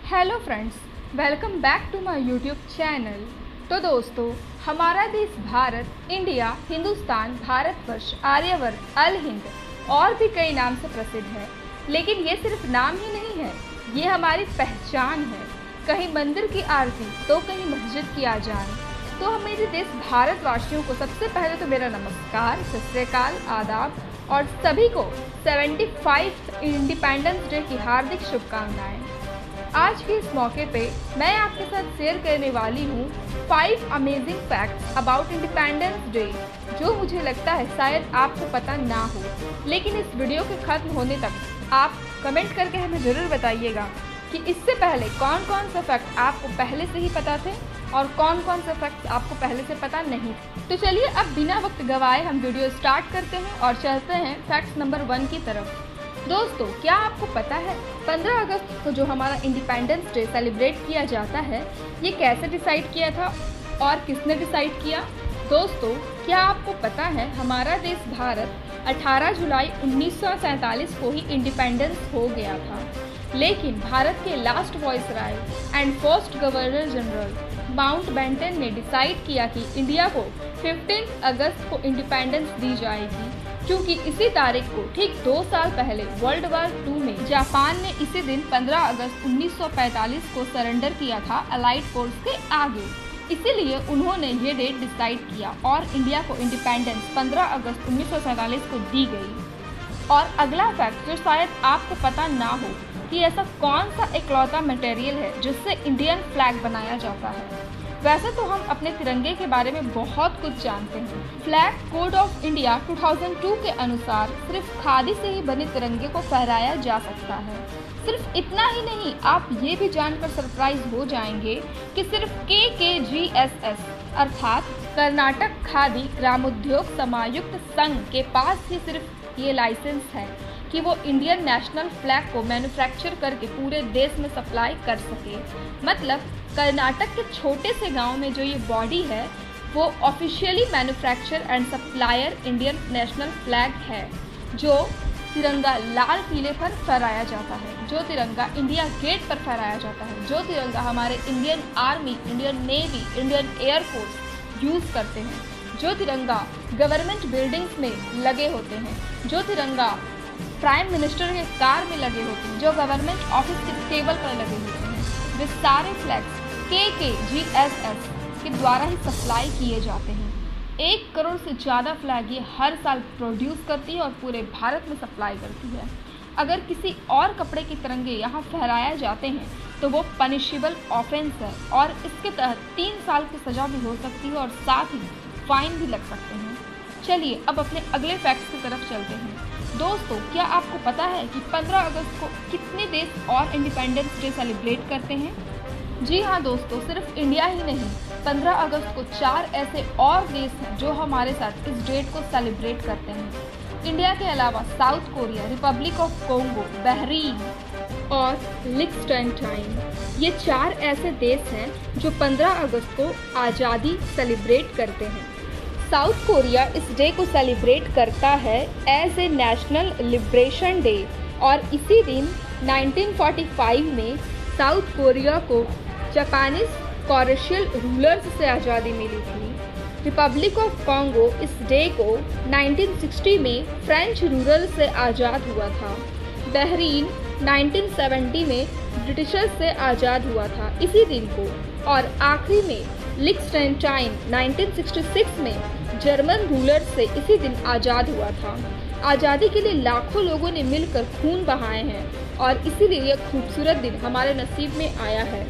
Hello friends, welcome back to my YouTube channel. तो दोस्तों, हमारा देश भारत, इंडिया, हिंदुस्तान, भारतवर्ष, आर्यवर्त, अल हिंद और भी कई नाम से प्रसिद्ध है। लेकिन ये सिर्फ नाम ही नहीं है, ये हमारी पहचान है। कहीं मंदिर की आरती तो कहीं मस्जिद की आजान। तो हम मेरे देश भारतवासियों को सबसे पहले तो मेरा नमस्कार, सत श्री अकाल, आदाब और सभी को 75 इंडिपेंडेंस डे की हार्दिक शुभकामनाएं। आज के इस मौके पे मैं आपके साथ शेयर करने वाली हूँ 5 amazing facts about independence day, जो मुझे लगता है शायद आपको पता ना हो। लेकिन इस वीडियो के खत्म होने तक आप कमेंट करके हमें ज़रूर बताइएगा कि इससे पहले कौन कौन से फैक्ट आपको पहले से ही पता थे और कौन कौन से फैक्ट्स आपको पहले से पता नहीं थे। तो चलिए अब बिना वक्त गवाए हम वीडियो स्टार्ट करते हैं और चलते हैं फैक्ट्स नंबर 1 की तरफ। दोस्तों, क्या आपको पता है 15 अगस्त को जो हमारा इंडिपेंडेंस डे सेलिब्रेट किया जाता है, ये कैसे डिसाइड किया था और किसने डिसाइड किया? दोस्तों, क्या आपको पता है हमारा देश भारत 18 जुलाई 1947 को ही इंडिपेंडेंस हो गया था। लेकिन भारत के last viceroy and first governor general Mountbatten ने डिसाइड किया कि इंडिया को 15 अगस्त को इंडिपेंडेंस दी जाएगी, क्योंकि इसी तारीख को ठीक 2 साल पहले वर्ल्ड वॉर 2 में जापान ने इसी दिन 15 अगस्त 1945 को सरेंडर किया था अलाइड फोर्स के आगे। इसीलिए उन्होंने ये डेट डिसाइड किया और इंडिया को इंडिपेंडेंस 15 अगस्त 1947 को दी गई। और अगला फैक्ट जो शायद आपको पता ना हो कि ऐसा कौन सा इकलौता मटेरियल है जिससे इंडियन फ्लैग बनाया जाता है। वैसे तो हम अपने तिरंगे के बारे में बहुत कुछ जानते हैं। फ्लैग कोड ऑफ इंडिया 2002 के अनुसार सिर्फ खादी से ही बने तिरंगे को फहराया जा सकता है। सिर्फ इतना ही नहीं, आप ये भी जानकर सरप्राइज हो जाएंगे कि सिर्फ KKGSS अर्थात कर्नाटक खादी ग्रामोद्योग समायुक्त संघ के पास ही सिर्फ ये लाइसेंस है कि वो इंडियन नेशनल फ्लैग को मैन्युफैक्चर करके पूरे देश में सप्लाई कर सके। मतलब कर्नाटक के छोटे से गांव में जो ये बॉडी है वो officially manufacture and supplier Indian national flag है, जो तिरंगा लाल पीले पर फहराया जाता है, जो तिरंगा इंडिया गेट पर फहराया जाता है, जो तिरंगा हमारे Indian army, Indian navy, Indian air force use करते हैं, जो तिरंगा गवर्नमेंट बिल्डिंग्स में लगे होते हैं, जो तिरंगा प्राइम मिनिस्टर के कार में लगे होते हैं, जो गवर्नमेंट ऑफिस के टेबल पर लगे होते हैं। वे सारे फ्लैग्स KKGSS के द्वारा ही सप्लाई किए जाते हैं। 1 करोड़ से ज़्यादा फ्लैग ये हर साल प्रोड्यूस करती है और पूरे भारत में सप्लाई करती है। अगर किसी और कपड़े के तिरंगे यहाँ फहराए जाते हैं तो वो पनिशेबल ऑफेंस है और इसके तहत 3 साल की सज़ा भी हो सकती है और साथ ही फाइन भी लग सकते हैं। चलिए अब अपने अगले फैक्ट्स की तरफ चलते हैं। दोस्तों, क्या आपको पता है कि 15 अगस्त को कितने देश और इंडिपेंडेंस डे सेलिब्रेट करते हैं? जी हाँ दोस्तों, सिर्फ इंडिया ही नहीं, 15 अगस्त को 4 ऐसे और देश हैं जो हमारे साथ इस डेट को सेलिब्रेट करते हैं। इंडिया के अलावा south Korea, Republic of Congo, Bahrain और लिechtenstein, ये 4 ऐसे देश हैं जो 15 अगस्त को आज़ादी सेलिब्रेट करते हैं। साउथ कोरिया इस डे को सेलिब्रेट करता है as a national liberation day और इसी दिन 1945 में साउथ कोरिया को जापानीज कॉमर्शियल रूलर्स से आज़ादी मिली थी। रिपब्लिक ऑफ कॉन्गो इस डे को 1960 में फ्रेंच रूलर से आज़ाद हुआ था। बहरीन 1970 में ब्रिटिशर्स से आज़ाद हुआ था इसी दिन को। और आखिरी में लिechtenstein 1966 में जर्मन रूलर से इसी दिन आज़ाद हुआ था। आज़ादी के लिए लाखों लोगों ने मिलकर खून बहाए हैं और इसीलिए यह खूबसूरत दिन हमारे नसीब में आया है।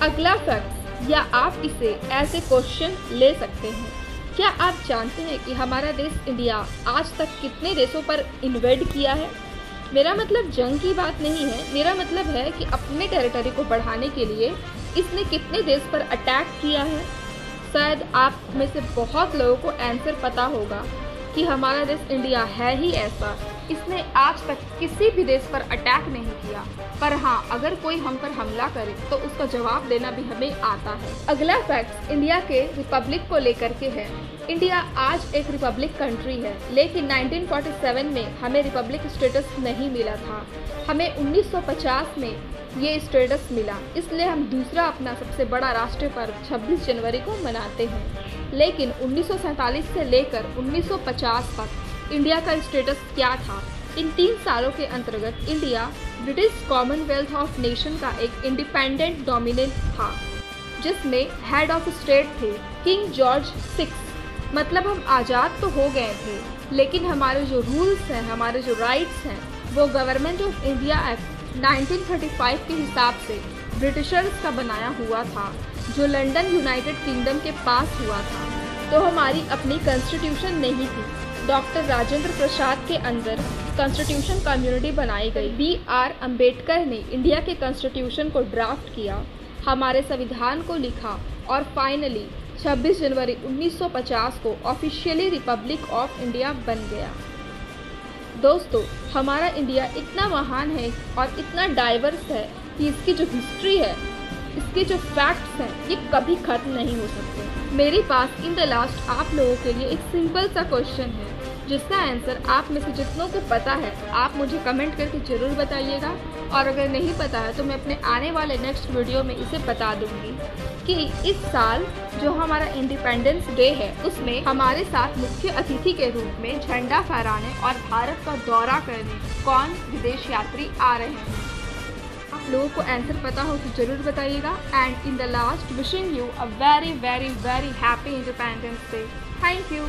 अगला फैक्ट, या आप इसे ऐसे क्वेश्चन ले सकते हैं, क्या आप जानते हैं कि हमारा देश इंडिया आज तक कितने देशों पर इन्वेड किया है? मेरा मतलब जंग की बात नहीं है, मेरा मतलब है कि अपने टेरिटरी को बढ़ाने के लिए इसने कितने देश पर अटैक किया है। शायद आप में से बहुत लोगों को आंसर पता होगा कि हमारा देश इंडिया है ही ऐसा इसने आज तक किसी भी देश पर अटैक नहीं किया, पर हाँ, अगर कोई हम पर हमला करे तो उसका जवाब देना भी हमें आता है। अगला फैक्ट इंडिया के रिपब्लिक को लेकर के है। इंडिया आज एक रिपब्लिक कंट्री है, लेकिन 1947 में हमें रिपब्लिक स्टेटस नहीं मिला था। हमें 1950 में ये स्टेटस मिला, इसलिए हम दूसरा अपना सबसे बड़ा राष्ट्रीय पर्व 26 जनवरी को मनाते हैं। लेकिन 1947 से लेकर 1950 तक इंडिया का स्टेटस क्या था? इन 3 सालों के अंतर्गत India British Commonwealth of nation का एक इंडिपेंडेंट डोमिनेंट था, जिसमें हेड ऑफ स्टेट थे किंग जॉर्ज 6। मतलब हम आज़ाद तो हो गए थे, लेकिन हमारे जो रूल्स हैं, हमारे जो राइट्स हैं, वो गवर्नमेंट ऑफ इंडिया एक्ट 1935 के हिसाब से ब्रिटिशर्स का बनाया हुआ था, जो लंदन यूनाइटेड किंगडम के पास हुआ था। तो हमारी अपनी कॉन्स्टिट्यूशन नहीं थी। डॉक्टर राजेंद्र प्रसाद के अंदर कॉन्स्टिट्यूशन कम्युनिटी बनाई गई। B.R. अम्बेडकर ने इंडिया के कॉन्स्टिट्यूशन को ड्राफ्ट किया, हमारे संविधान को लिखा और फाइनली 26 जनवरी 1950 को ऑफिशियली रिपब्लिक ऑफ इंडिया बन गया। दोस्तों, हमारा इंडिया इतना महान है और इतना डाइवर्स है कि इसकी जो हिस्ट्री है, इसके जो फैक्ट्स हैं, ये कभी ख़त्म नहीं हो सकते। मेरे पास इन द लास्ट आप लोगों के लिए एक सिंपल सा क्वेश्चन है, जिसका आंसर आप में से जितनों को पता है आप मुझे कमेंट करके ज़रूर बताइएगा, और अगर नहीं पता है तो मैं अपने आने वाले नेक्स्ट वीडियो में इसे बता दूंगी कि इस साल जो हमारा इंडिपेंडेंस डे है, उसमें हमारे साथ मुख्य अतिथि के रूप में झंडा फहराने और भारत का दौरा करने कौन विदेश यात्री आ रहे हैं। आप लोगों को आंसर पता हो तो ज़रूर बताइएगा। And in the last, wishing you a very very very happy independence day. Thank you.